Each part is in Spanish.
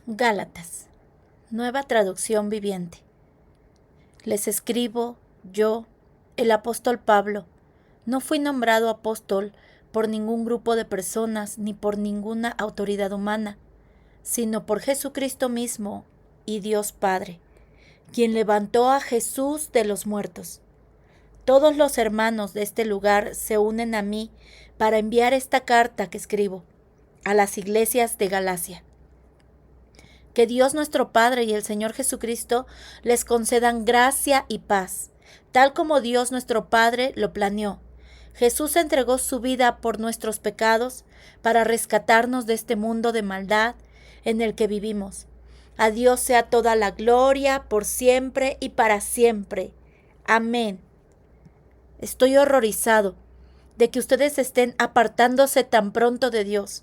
Gálatas, nueva traducción viviente. Les escribo, yo, el apóstol Pablo. No fui nombrado apóstol por ningún grupo de personas ni por ninguna autoridad humana, sino por Jesucristo mismo y Dios Padre, quien levantó a Jesús de los muertos. Todos los hermanos de este lugar se unen a mí para enviar esta carta que escribo a las iglesias de Galacia. Que Dios nuestro Padre y el Señor Jesucristo les concedan gracia y paz, tal como Dios nuestro Padre lo planeó. Jesús entregó su vida por nuestros pecados para rescatarnos de este mundo de maldad en el que vivimos. A Dios sea toda la gloria por siempre y para siempre. Amén. Estoy horrorizado de que ustedes estén apartándose tan pronto de Dios,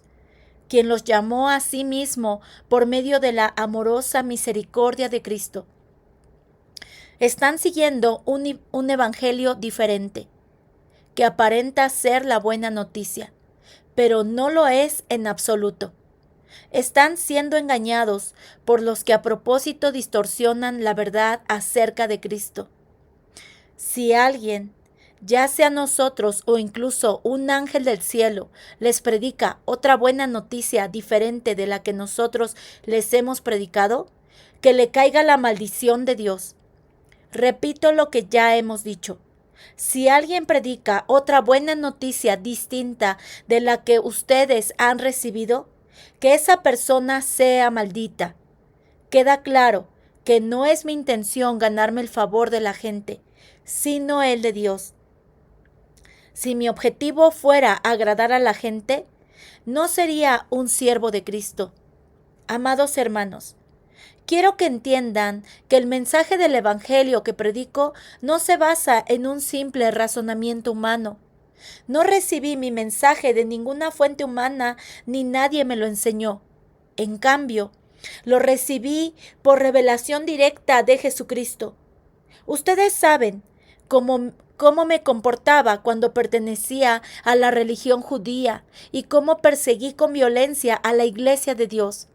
quien los llamó a sí mismo por medio de la amorosa misericordia de Cristo. Están siguiendo un evangelio diferente, que aparenta ser la buena noticia, pero no lo es en absoluto. Están siendo engañados por los que a propósito distorsionan la verdad acerca de Cristo. Si alguien, ya sea nosotros o incluso un ángel del cielo, les predica otra buena noticia diferente de la que nosotros les hemos predicado, que le caiga la maldición de Dios. Repito lo que ya hemos dicho. Si alguien predica otra buena noticia distinta de la que ustedes han recibido, que esa persona sea maldita. Queda claro que no es mi intención ganarme el favor de la gente, sino el de Dios. Si mi objetivo fuera agradar a la gente, no sería un siervo de Cristo. Amados hermanos, quiero que entiendan que el mensaje del Evangelio que predico no se basa en un simple razonamiento humano. No recibí mi mensaje de ninguna fuente humana ni nadie me lo enseñó. En cambio, lo recibí por revelación directa de Jesucristo. Ustedes saben cómo me comportaba cuando pertenecía a la religión judía y cómo perseguí con violencia a la iglesia de Dios.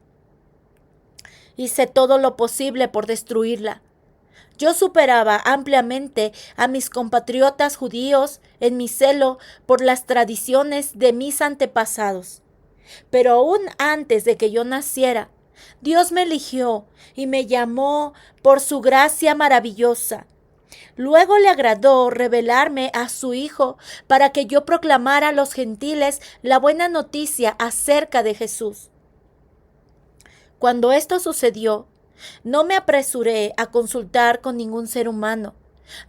Hice todo lo posible por destruirla. Yo superaba ampliamente a mis compatriotas judíos en mi celo por las tradiciones de mis antepasados. Pero aún antes de que yo naciera, Dios me eligió y me llamó por su gracia maravillosa. Luego le agradó revelarme a su Hijo para que yo proclamara a los gentiles la buena noticia acerca de Jesús. Cuando esto sucedió, no me apresuré a consultar con ningún ser humano.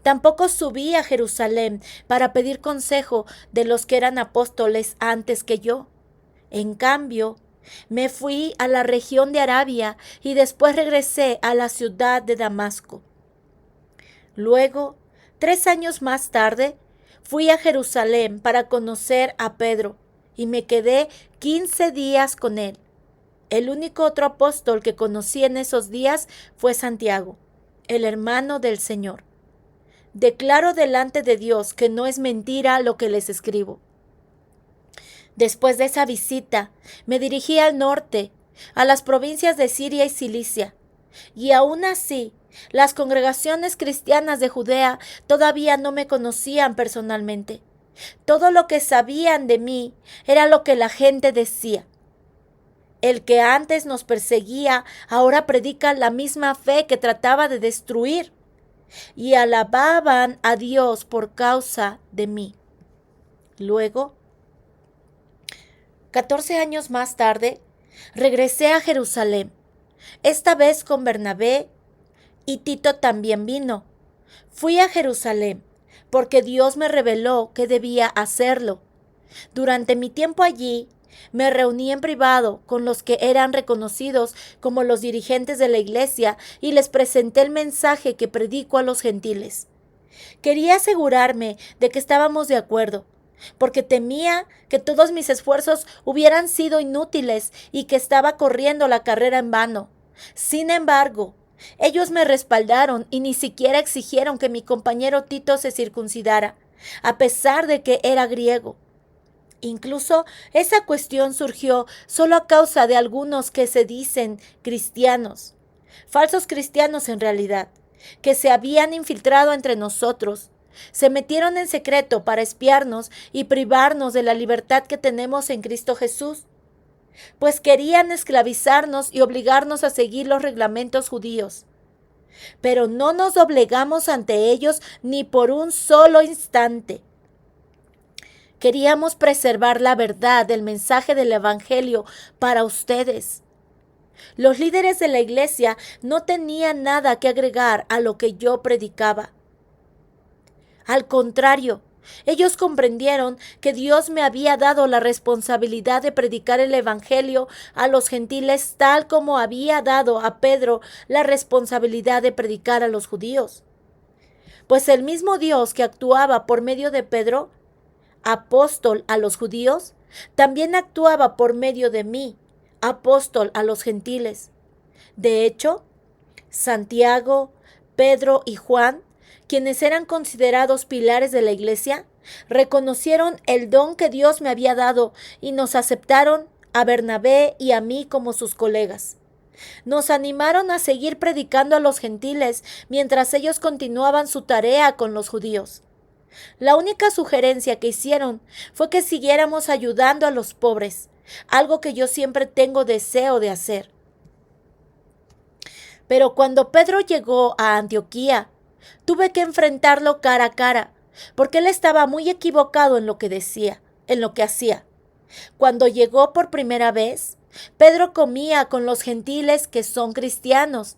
Tampoco subí a Jerusalén para pedir consejo de los que eran apóstoles antes que yo. En cambio, me fui a la región de Arabia y después regresé a la ciudad de Damasco. Luego, 3 años más tarde, fui a Jerusalén para conocer a Pedro y me quedé 15 días con él. El único otro apóstol que conocí en esos días fue Santiago, el hermano del Señor. Declaro delante de Dios que no es mentira lo que les escribo. Después de esa visita, me dirigí al norte, a las provincias de Siria y Cilicia, y aún así, las congregaciones cristianas de Judea todavía no me conocían personalmente. Todo lo que sabían de mí era lo que la gente decía. El que antes nos perseguía ahora predica la misma fe que trataba de destruir, y alababan a Dios por causa de mí. Luego, 14 años más tarde, regresé a Jerusalén, esta vez con Bernabé, y Tito también vino. Fui a Jerusalén porque Dios me reveló que debía hacerlo. Durante mi tiempo allí, me reuní en privado con los que eran reconocidos como los dirigentes de la iglesia y les presenté el mensaje que predico a los gentiles. Quería asegurarme de que estábamos de acuerdo, porque temía que todos mis esfuerzos hubieran sido inútiles y que estaba corriendo la carrera en vano. Sin embargo, ellos me respaldaron y ni siquiera exigieron que mi compañero Tito se circuncidara, a pesar de que era griego. Incluso esa cuestión surgió solo a causa de algunos que se dicen cristianos, falsos cristianos en realidad, que se habían infiltrado entre nosotros. Se metieron en secreto para espiarnos y privarnos de la libertad que tenemos en Cristo Jesús, pues querían esclavizarnos y obligarnos a seguir los reglamentos judíos. Pero no nos doblegamos ante ellos ni por un solo instante. Queríamos preservar la verdad del mensaje del Evangelio para ustedes. Los líderes de la iglesia no tenían nada que agregar a lo que yo predicaba. Al contrario, ellos comprendieron que Dios me había dado la responsabilidad de predicar el Evangelio a los gentiles tal como había dado a Pedro la responsabilidad de predicar a los judíos. Pues el mismo Dios que actuaba por medio de Pedro, apóstol a los judíos, también actuaba por medio de mí, apóstol a los gentiles. De hecho, Santiago, Pedro y Juan, quienes eran considerados pilares de la iglesia, reconocieron el don que Dios me había dado y nos aceptaron a Bernabé y a mí como sus colegas. Nos animaron a seguir predicando a los gentiles mientras ellos continuaban su tarea con los judíos. La única sugerencia que hicieron fue que siguiéramos ayudando a los pobres, algo que yo siempre tengo deseo de hacer. Pero cuando Pedro llegó a Antioquía, tuve que enfrentarlo cara a cara, porque él estaba muy equivocado en lo que decía, en lo que hacía. Cuando llegó por primera vez, Pedro comía con los gentiles que son cristianos,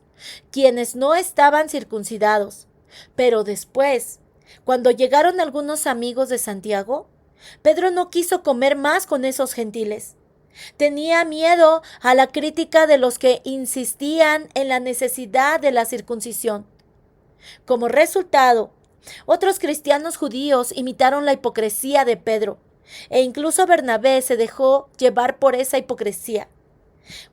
quienes no estaban circuncidados. Pero después, cuando llegaron algunos amigos de Santiago, Pedro no quiso comer más con esos gentiles. Tenía miedo a la crítica de los que insistían en la necesidad de la circuncisión. Como resultado, otros cristianos judíos imitaron la hipocresía de Pedro, e incluso Bernabé se dejó llevar por esa hipocresía.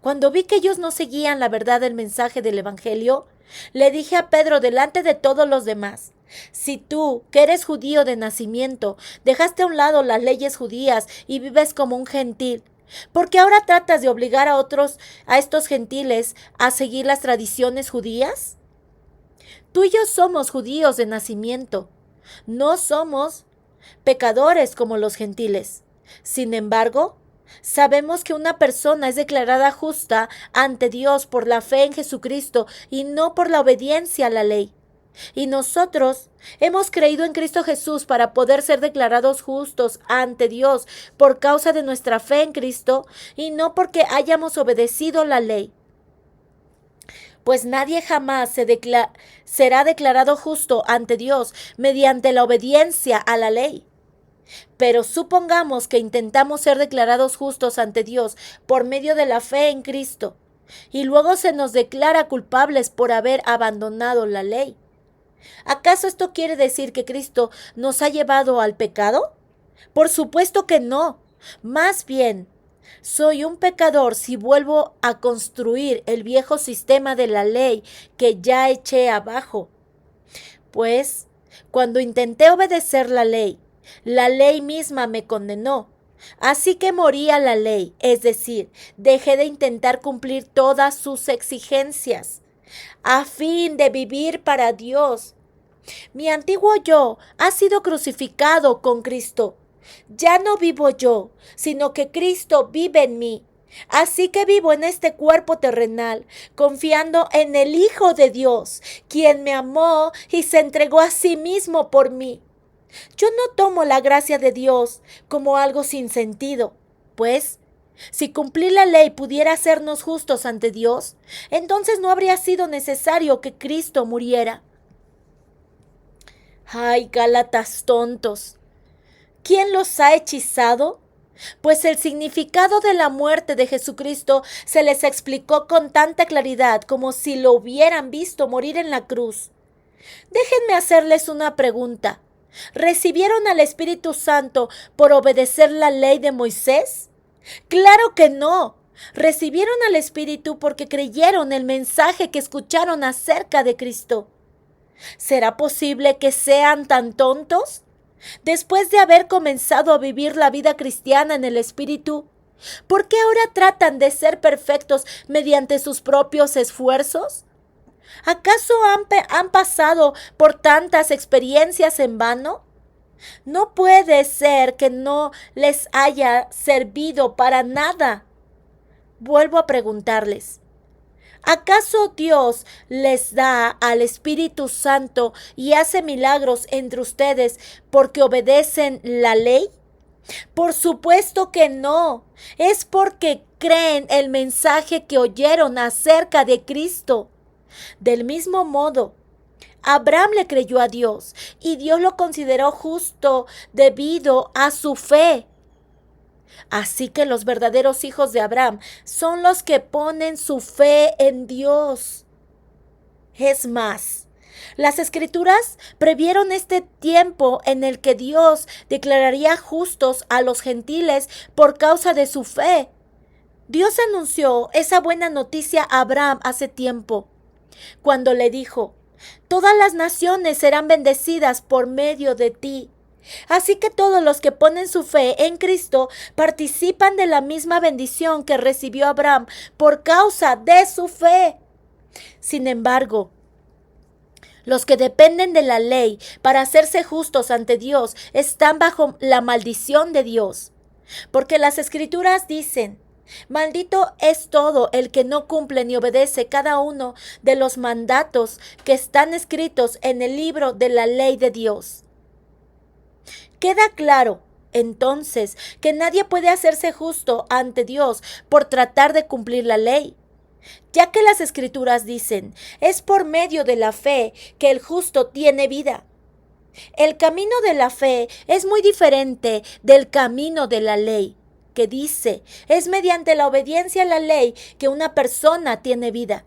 Cuando vi que ellos no seguían la verdad del mensaje del Evangelio, le dije a Pedro delante de todos los demás: si tú, que eres judío de nacimiento, dejaste a un lado las leyes judías y vives como un gentil, ¿por qué ahora tratas de obligar a estos gentiles a seguir las tradiciones judías? Tú y yo somos judíos de nacimiento, no somos pecadores como los gentiles. Sin embargo, sabemos que una persona es declarada justa ante Dios por la fe en Jesucristo y no por la obediencia a la ley. Y nosotros hemos creído en Cristo Jesús para poder ser declarados justos ante Dios por causa de nuestra fe en Cristo y no porque hayamos obedecido la ley. Pues nadie jamás será declarado justo ante Dios mediante la obediencia a la ley. Pero supongamos que intentamos ser declarados justos ante Dios por medio de la fe en Cristo, y luego se nos declara culpables por haber abandonado la ley. ¿Acaso esto quiere decir que Cristo nos ha llevado al pecado? Por supuesto que no. Más bien, soy un pecador si vuelvo a construir el viejo sistema de la ley que ya eché abajo. Pues, cuando intenté obedecer la ley misma me condenó. Así que morí a la ley, es decir, dejé de intentar cumplir todas sus exigencias, a fin de vivir para Dios. Mi antiguo yo ha sido crucificado con Cristo. Ya no vivo yo, sino que Cristo vive en mí. Así que vivo en este cuerpo terrenal, confiando en el Hijo de Dios, quien me amó y se entregó a sí mismo por mí. Yo no tomo la gracia de Dios como algo sin sentido, pues si cumplir la ley pudiera hacernos justos ante Dios, entonces no habría sido necesario que Cristo muriera. ¡Ay, Gálatas tontos! ¿Quién los ha hechizado? Pues el significado de la muerte de Jesucristo se les explicó con tanta claridad como si lo hubieran visto morir en la cruz. Déjenme hacerles una pregunta. ¿Recibieron al Espíritu Santo por obedecer la ley de Moisés? ¡Claro que no! Recibieron al Espíritu porque creyeron el mensaje que escucharon acerca de Cristo. ¿Será posible que sean tan tontos? Después de haber comenzado a vivir la vida cristiana en el Espíritu, ¿por qué ahora tratan de ser perfectos mediante sus propios esfuerzos? ¿Acaso han pasado por tantas experiencias en vano? No puede ser que no les haya servido para nada. Vuelvo a preguntarles, ¿acaso Dios les da al Espíritu Santo y hace milagros entre ustedes porque obedecen la ley? Por supuesto que no. Es porque creen el mensaje que oyeron acerca de Cristo. Del mismo modo, Abraham le creyó a Dios y Dios lo consideró justo debido a su fe. Así que los verdaderos hijos de Abraham son los que ponen su fe en Dios. Es más, las Escrituras previeron este tiempo en el que Dios declararía justos a los gentiles por causa de su fe. Dios anunció esa buena noticia a Abraham hace tiempo, cuando le dijo: todas las naciones serán bendecidas por medio de ti. Así que todos los que ponen su fe en Cristo participan de la misma bendición que recibió Abraham por causa de su fe. Sin embargo, los que dependen de la ley para hacerse justos ante Dios están bajo la maldición de Dios. Porque las Escrituras dicen: maldito es todo el que no cumple ni obedece cada uno de los mandatos que están escritos en el libro de la ley de Dios. Queda claro, entonces, que nadie puede hacerse justo ante Dios por tratar de cumplir la ley, ya que las Escrituras dicen: es por medio de la fe que el justo tiene vida. El camino de la fe es muy diferente del camino de la ley, que dice: es mediante la obediencia a la ley que una persona tiene vida.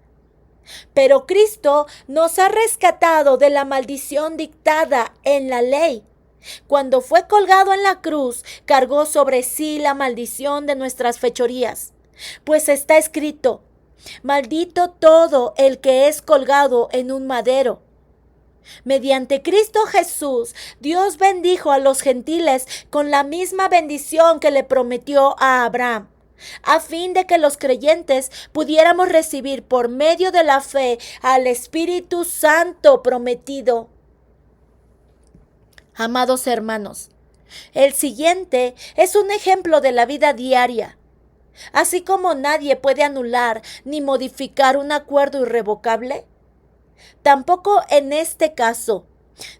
Pero Cristo nos ha rescatado de la maldición dictada en la ley. Cuando fue colgado en la cruz, cargó sobre sí la maldición de nuestras fechorías. Pues está escrito: maldito todo el que es colgado en un madero. Mediante Cristo Jesús, Dios bendijo a los gentiles con la misma bendición que le prometió a Abraham, a fin de que los creyentes pudiéramos recibir por medio de la fe al Espíritu Santo prometido. Amados hermanos, el siguiente es un ejemplo de la vida diaria. Así como nadie puede anular ni modificar un acuerdo irrevocable, tampoco en este caso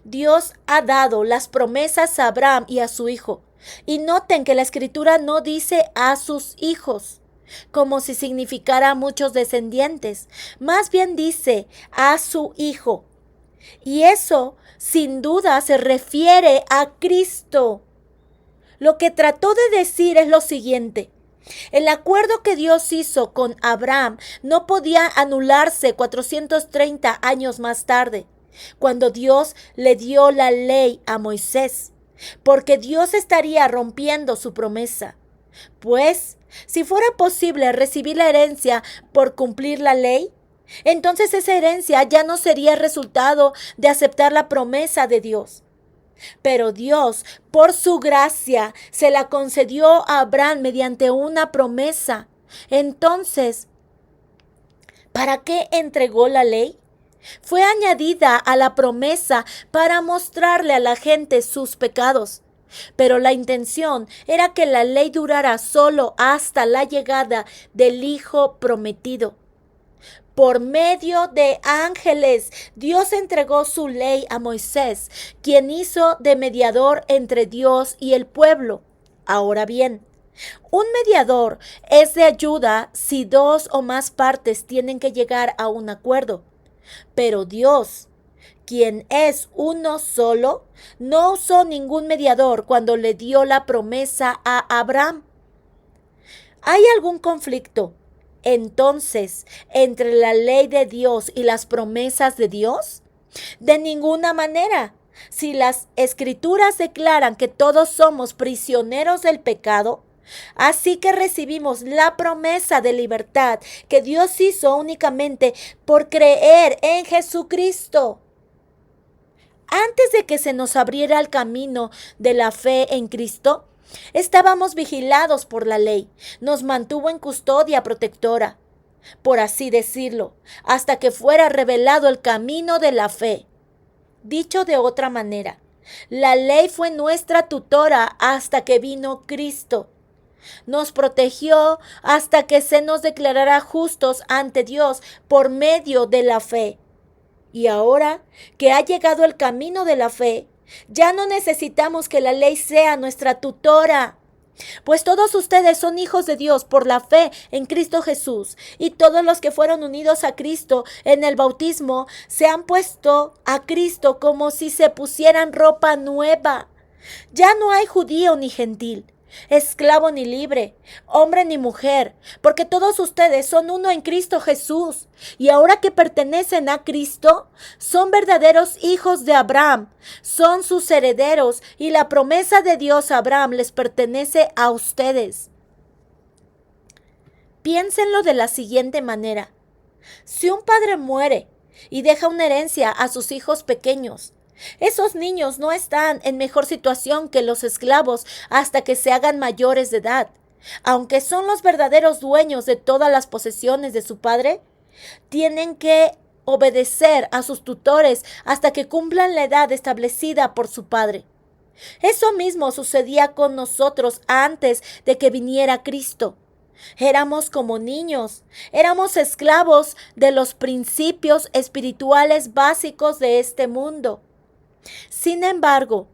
Dios ha dado las promesas a Abraham y a su hijo. Y noten que la Escritura no dice a sus hijos, como si significara muchos descendientes. Más bien dice a su hijo. Y eso, sin duda, se refiere a Cristo. Lo que trató de decir es lo siguiente: el acuerdo que Dios hizo con Abraham no podía anularse 430 años más tarde, cuando Dios le dio la ley a Moisés, porque Dios estaría rompiendo su promesa. Pues, si fuera posible recibir la herencia por cumplir la ley, entonces esa herencia ya no sería resultado de aceptar la promesa de Dios. Pero Dios, por su gracia, se la concedió a Abraham mediante una promesa. Entonces, ¿para qué entregó la ley? Fue añadida a la promesa para mostrarle a la gente sus pecados. Pero la intención era que la ley durara solo hasta la llegada del Hijo prometido. Por medio de ángeles, Dios entregó su ley a Moisés, quien hizo de mediador entre Dios y el pueblo. Ahora bien, un mediador es de ayuda si dos o más partes tienen que llegar a un acuerdo. Pero Dios, quien es uno solo, no usó ningún mediador cuando le dio la promesa a Abraham. ¿Hay algún conflicto entonces entre la ley de Dios y las promesas de Dios? De ninguna manera. Si las Escrituras declaran que todos somos prisioneros del pecado, así que recibimos la promesa de libertad que Dios hizo únicamente por creer en Jesucristo. Antes de que se nos abriera el camino de la fe en Cristo, estábamos vigilados por la ley. Nos mantuvo en custodia protectora, por así decirlo, hasta que fuera revelado el camino de la fe. Dicho de otra manera, la ley fue nuestra tutora hasta que vino Cristo. Nos protegió hasta que se nos declarara justos ante Dios por medio de la fe. Y ahora que ha llegado el camino de la fe, ya no necesitamos que la ley sea nuestra tutora, pues todos ustedes son hijos de Dios por la fe en Cristo Jesús, y todos los que fueron unidos a Cristo en el bautismo se han puesto a Cristo como si se pusieran ropa nueva. Ya no hay judío ni gentil, esclavo ni libre, hombre ni mujer, porque todos ustedes son uno en Cristo Jesús. Y ahora que pertenecen a Cristo, son verdaderos hijos de Abraham, son sus herederos, y la promesa de Dios a Abraham les pertenece a ustedes. Piénsenlo de la siguiente manera: si un padre muere y deja una herencia a sus hijos pequeños, esos niños no están en mejor situación que los esclavos hasta que se hagan mayores de edad. Aunque son los verdaderos dueños de todas las posesiones de su padre, tienen que obedecer a sus tutores hasta que cumplan la edad establecida por su padre. Eso mismo sucedía con nosotros antes de que viniera Cristo. Éramos como niños, éramos esclavos de los principios espirituales básicos de este mundo. Sin embargo,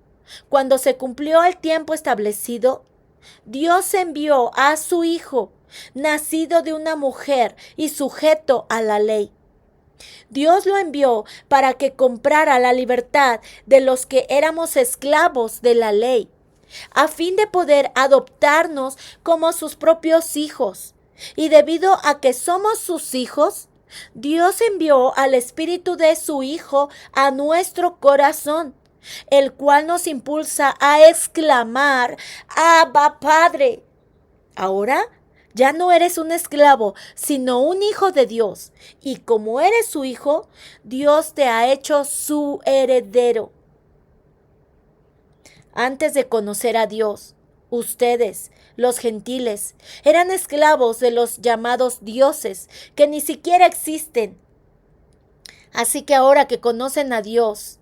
cuando se cumplió el tiempo establecido, Dios envió a su Hijo, nacido de una mujer y sujeto a la ley. Dios lo envió para que comprara la libertad de los que éramos esclavos de la ley, a fin de poder adoptarnos como sus propios hijos. Y debido a que somos sus hijos, Dios envió al Espíritu de su Hijo a nuestro corazón, el cual nos impulsa a exclamar: Abba, Padre. Ahora ya no eres un esclavo, sino un hijo de Dios. Y como eres su hijo, Dios te ha hecho su heredero. Antes de conocer a Dios, ustedes, los gentiles, eran esclavos de los llamados dioses, que ni siquiera existen. Así que ahora que conocen a Dios,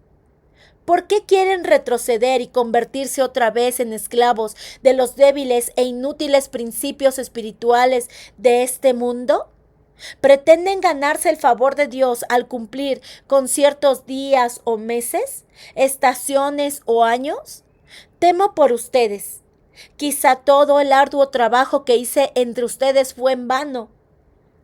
¿por qué quieren retroceder y convertirse otra vez en esclavos de los débiles e inútiles principios espirituales de este mundo? ¿Pretenden ganarse el favor de Dios al cumplir con ciertos días o meses, estaciones o años? Temo por ustedes. Quizá todo el arduo trabajo que hice entre ustedes fue en vano.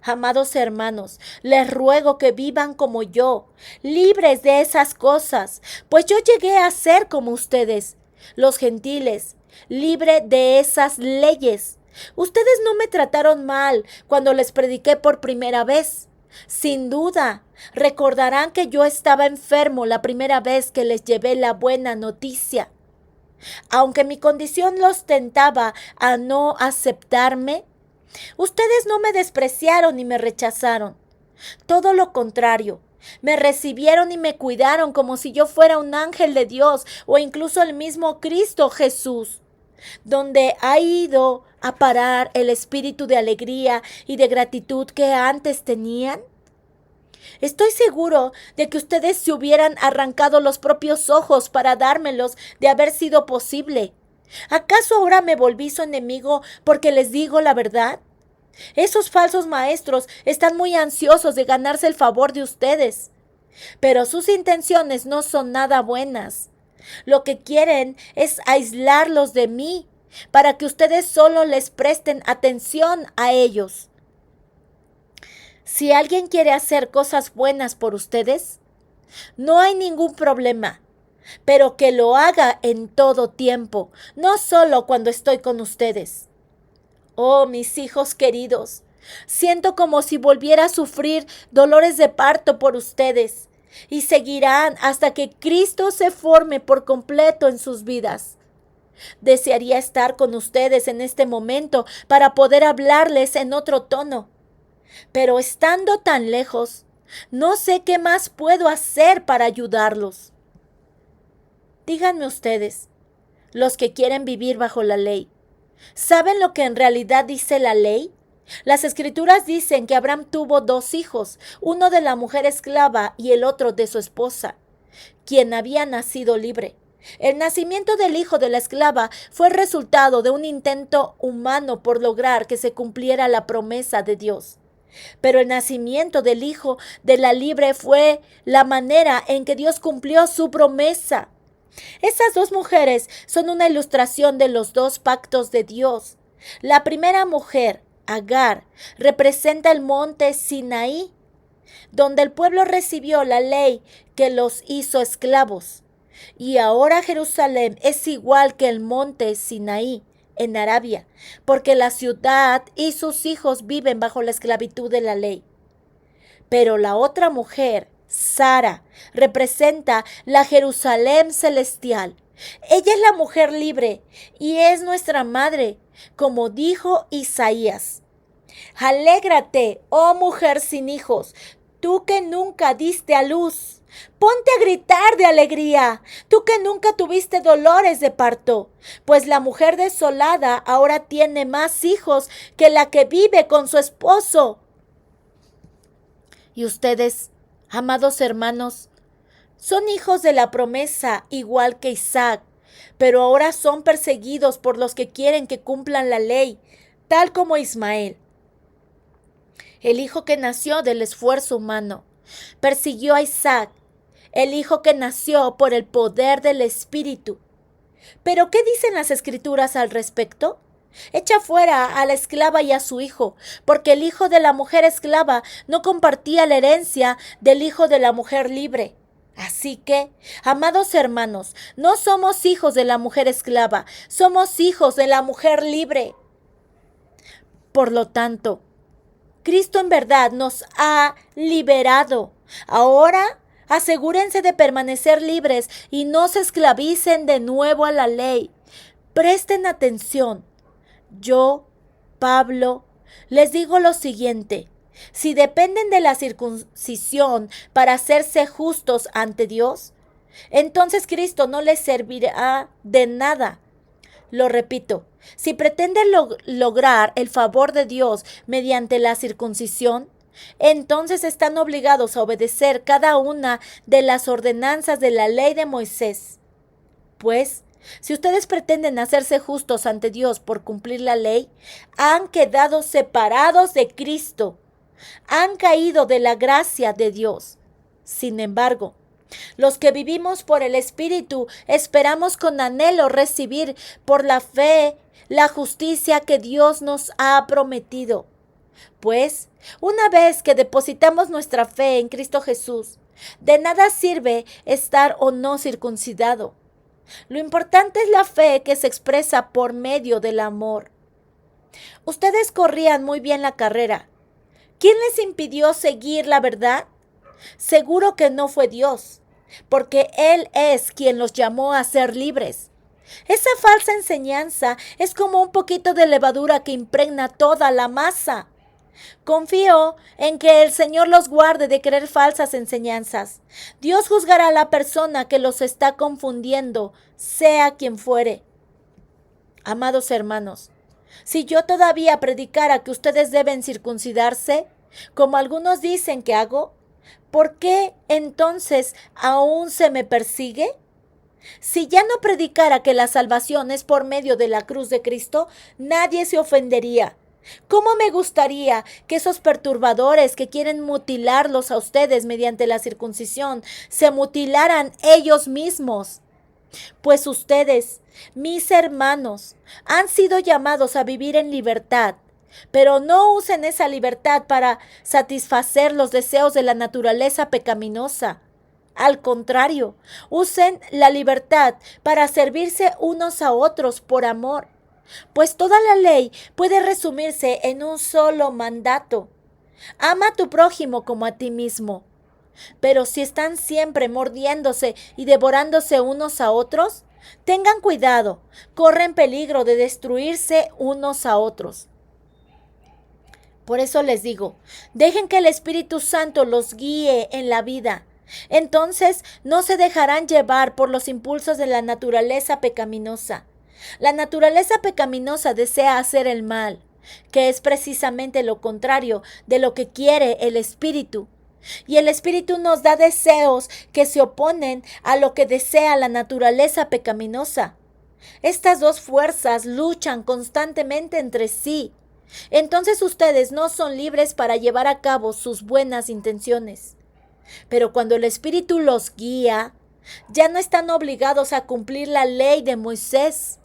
Amados hermanos, les ruego que vivan como yo, libres de esas cosas, pues yo llegué a ser como ustedes, los gentiles, libre de esas leyes. Ustedes no me trataron mal cuando les prediqué por primera vez. Sin duda, recordarán que yo estaba enfermo la primera vez que les llevé la buena noticia. Aunque mi condición los tentaba a no aceptarme, ustedes no me despreciaron ni me rechazaron. Todo lo contrario, me recibieron y me cuidaron como si yo fuera un ángel de Dios o incluso el mismo Cristo Jesús. ¿Dónde ha ido a parar el espíritu de alegría y de gratitud que antes tenían? Estoy seguro de que ustedes se hubieran arrancado los propios ojos para dármelos de haber sido posible. ¿Acaso ahora me volví su enemigo porque les digo la verdad? Esos falsos maestros están muy ansiosos de ganarse el favor de ustedes, pero sus intenciones no son nada buenas. Lo que quieren es aislarlos de mí para que ustedes solo les presten atención a ellos. Si alguien quiere hacer cosas buenas por ustedes, no hay ningún problema, pero que lo haga en todo tiempo, no solo cuando estoy con ustedes. Oh, mis hijos queridos, siento como si volviera a sufrir dolores de parto por ustedes, y seguirán hasta que Cristo se forme por completo en sus vidas. Desearía estar con ustedes en este momento para poder hablarles en otro tono, pero estando tan lejos, no sé qué más puedo hacer para ayudarlos. Díganme ustedes, los que quieren vivir bajo la ley, ¿saben lo que en realidad dice la ley? Las escrituras dicen que Abraham tuvo 2 hijos, uno de la mujer esclava y el otro de su esposa, quien había nacido libre. El nacimiento del hijo de la esclava fue el resultado de un intento humano por lograr que se cumpliera la promesa de Dios. Pero el nacimiento del hijo de la libre fue la manera en que Dios cumplió su promesa. Esas 2 mujeres son una ilustración de los 2 pactos de Dios. La primera mujer, Agar, representa el monte Sinaí, donde el pueblo recibió la ley que los hizo esclavos. Y ahora Jerusalén es igual que el monte Sinaí en Arabia, porque la ciudad y sus hijos viven bajo la esclavitud de la ley. Pero la otra mujer, Sara, representa la Jerusalén celestial. Ella es la mujer libre y es nuestra madre, como dijo Isaías. Alégrate, oh mujer sin hijos, tú que nunca diste a luz. Ponte a gritar de alegría, tú que nunca tuviste dolores de parto, pues la mujer desolada ahora tiene más hijos que la que vive con su esposo. Y ustedes, amados hermanos, son hijos de la promesa igual que Isaac, pero ahora son perseguidos por los que quieren que cumplan la ley, tal como Ismael. El hijo que nació del esfuerzo humano persiguió a Isaac, el hijo que nació por el poder del Espíritu. ¿Pero qué dicen las Escrituras al respecto? Echa fuera a la esclava y a su hijo, porque el hijo de la mujer esclava no compartía la herencia del hijo de la mujer libre. Así que, amados hermanos, no somos hijos de la mujer esclava, somos hijos de la mujer libre. Por lo tanto, Cristo en verdad nos ha liberado. Ahora, asegúrense de permanecer libres y no se esclavicen de nuevo a la ley. Presten atención. Yo, Pablo, les digo lo siguiente: si dependen de la circuncisión para hacerse justos ante Dios, entonces Cristo no les servirá de nada. Lo repito, si pretenden lograr el favor de Dios mediante la circuncisión, entonces están obligados a obedecer cada una de las ordenanzas de la ley de Moisés. Pues, si ustedes pretenden hacerse justos ante Dios por cumplir la ley, han quedado separados de Cristo, han caído de la gracia de Dios. Sin embargo, los que vivimos por el Espíritu esperamos con anhelo recibir por la fe la justicia que Dios nos ha prometido. Pues, una vez que depositamos nuestra fe en Cristo Jesús, de nada sirve estar o no circuncidado. Lo importante es la fe que se expresa por medio del amor. Ustedes corrían muy bien la carrera. ¿Quién les impidió seguir la verdad? Seguro que no fue Dios, porque Él es quien los llamó a ser libres. Esa falsa enseñanza es como un poquito de levadura que impregna toda la masa. Confío en que el Señor los guarde de creer falsas enseñanzas. Dios juzgará a la persona que los está confundiendo, sea quien fuere. Amados hermanos, si yo todavía predicara que ustedes deben circuncidarse, como algunos dicen que hago, ¿por qué entonces aún se me persigue? Si ya no predicara que la salvación es por medio de la cruz de Cristo, nadie se ofendería. ¿Cómo me gustaría que esos perturbadores que quieren mutilarlos a ustedes mediante la circuncisión se mutilaran ellos mismos? Pues ustedes, mis hermanos, han sido llamados a vivir en libertad, pero no usen esa libertad para satisfacer los deseos de la naturaleza pecaminosa. Al contrario, usen la libertad para servirse unos a otros por amor. Pues toda la ley puede resumirse en un solo mandato: ama a tu prójimo como a ti mismo. Pero si están siempre mordiéndose y devorándose unos a otros, tengan cuidado, corren peligro de destruirse unos a otros. Por eso les digo, dejen que el Espíritu Santo los guíe en la vida. Entonces no se dejarán llevar por los impulsos de la naturaleza pecaminosa. La naturaleza pecaminosa desea hacer el mal, que es precisamente lo contrario de lo que quiere el Espíritu. Y el Espíritu nos da deseos que se oponen a lo que desea la naturaleza pecaminosa. Estas dos fuerzas luchan constantemente entre sí. Entonces ustedes no son libres para llevar a cabo sus buenas intenciones. Pero cuando el Espíritu los guía, ya no están obligados a cumplir la ley de Moisés.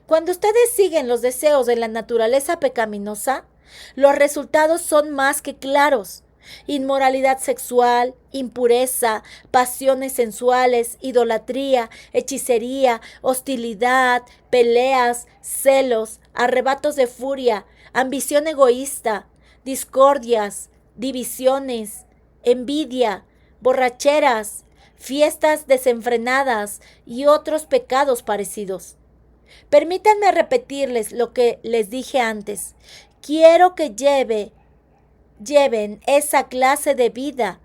Cuando ustedes siguen los deseos de la naturaleza pecaminosa, los resultados son más que claros. Inmoralidad sexual, impureza, pasiones sensuales, idolatría, hechicería, hostilidad, peleas, celos, arrebatos de furia, ambición egoísta, discordias, divisiones, envidia, borracheras, fiestas desenfrenadas y otros pecados parecidos. Permítanme repetirles lo que les dije antes. Quiero que lleven esa clase de vida.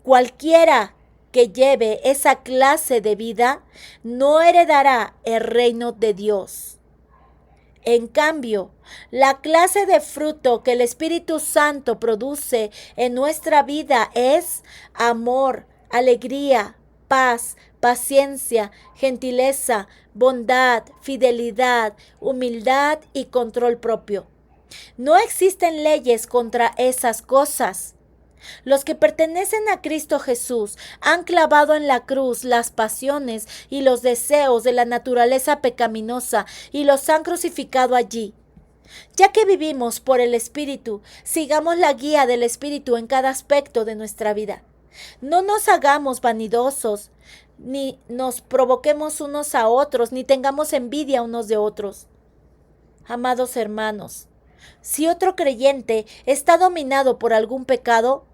Cualquiera que lleve esa clase de vida no heredará el reino de Dios. En cambio, la clase de fruto que el Espíritu Santo produce en nuestra vida es amor, alegría, paz, paciencia, gentileza, bondad, fidelidad, humildad y control propio. No existen leyes contra esas cosas. Los que pertenecen a Cristo Jesús han clavado en la cruz las pasiones y los deseos de la naturaleza pecaminosa y los han crucificado allí. Ya que vivimos por el Espíritu, sigamos la guía del Espíritu en cada aspecto de nuestra vida. No nos hagamos vanidosos, ni nos provoquemos unos a otros, ni tengamos envidia unos de otros. Amados hermanos, si otro creyente está dominado por algún pecado,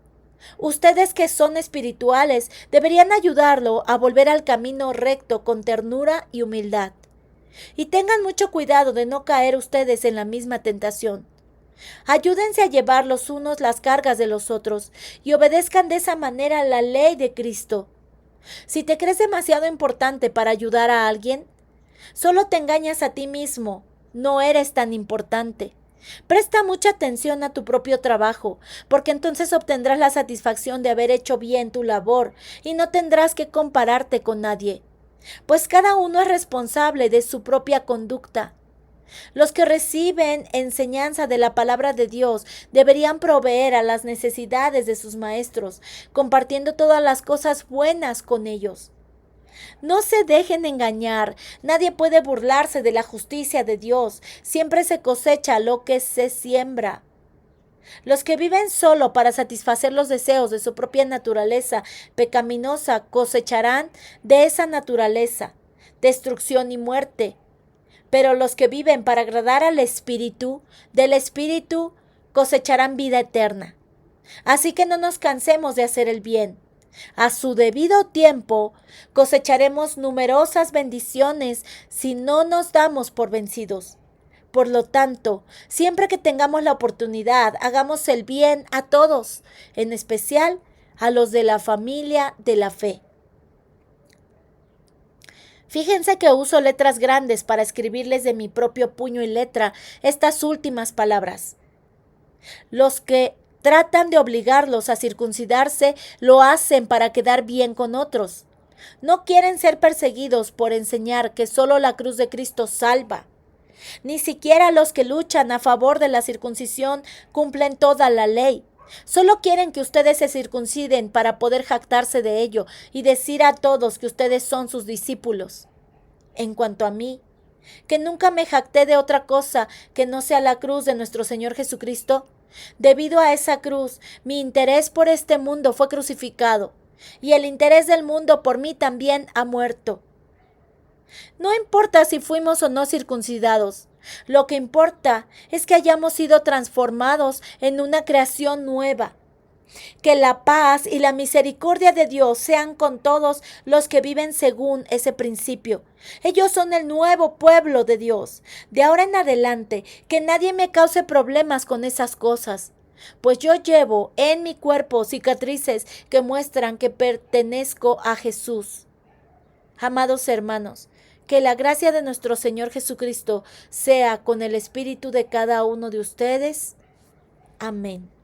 ustedes que son espirituales deberían ayudarlo a volver al camino recto con ternura y humildad. Y tengan mucho cuidado de no caer ustedes en la misma tentación. Ayúdense a llevar los unos las cargas de los otros y obedezcan de esa manera la ley de Cristo. Si te crees demasiado importante para ayudar a alguien, solo te engañas a ti mismo. No eres tan importante. Presta mucha atención a tu propio trabajo, porque entonces obtendrás la satisfacción de haber hecho bien tu labor y no tendrás que compararte con nadie, pues cada uno es responsable de su propia conducta. Los que reciben enseñanza de la palabra de Dios deberían proveer a las necesidades de sus maestros, compartiendo todas las cosas buenas con ellos. No se dejen engañar, nadie puede burlarse de la justicia de Dios, siempre se cosecha lo que se siembra. Los que viven solo para satisfacer los deseos de su propia naturaleza pecaminosa cosecharán de esa naturaleza destrucción y muerte. Pero los que viven para agradar al Espíritu, del Espíritu cosecharán vida eterna. Así que no nos cansemos de hacer el bien. A su debido tiempo cosecharemos numerosas bendiciones si no nos damos por vencidos. Por lo tanto, siempre que tengamos la oportunidad, hagamos el bien a todos, en especial a los de la familia de la fe. Fíjense que uso letras grandes para escribirles de mi propio puño y letra estas últimas palabras. Los que tratan de obligarlos a circuncidarse lo hacen para quedar bien con otros. No quieren ser perseguidos por enseñar que solo la cruz de Cristo salva. Ni siquiera los que luchan a favor de la circuncisión cumplen toda la ley. Solo quieren que ustedes se circunciden para poder jactarse de ello y decir a todos que ustedes son sus discípulos. En cuanto a mí, que nunca me jacté de otra cosa que no sea la cruz de nuestro Señor Jesucristo, debido a esa cruz, mi interés por este mundo fue crucificado, y el interés del mundo por mí también ha muerto. No importa si fuimos o no circuncidados, lo que importa es que hayamos sido transformados en una creación nueva. Que la paz y la misericordia de Dios sean con todos los que viven según ese principio. Ellos son el nuevo pueblo de Dios. De ahora en adelante, que nadie me cause problemas con esas cosas. pues yo llevo en mi cuerpo cicatrices que muestran que pertenezco a Jesús. Amados hermanos, que la gracia de nuestro Señor Jesucristo sea con el espíritu de cada uno de ustedes. Amén.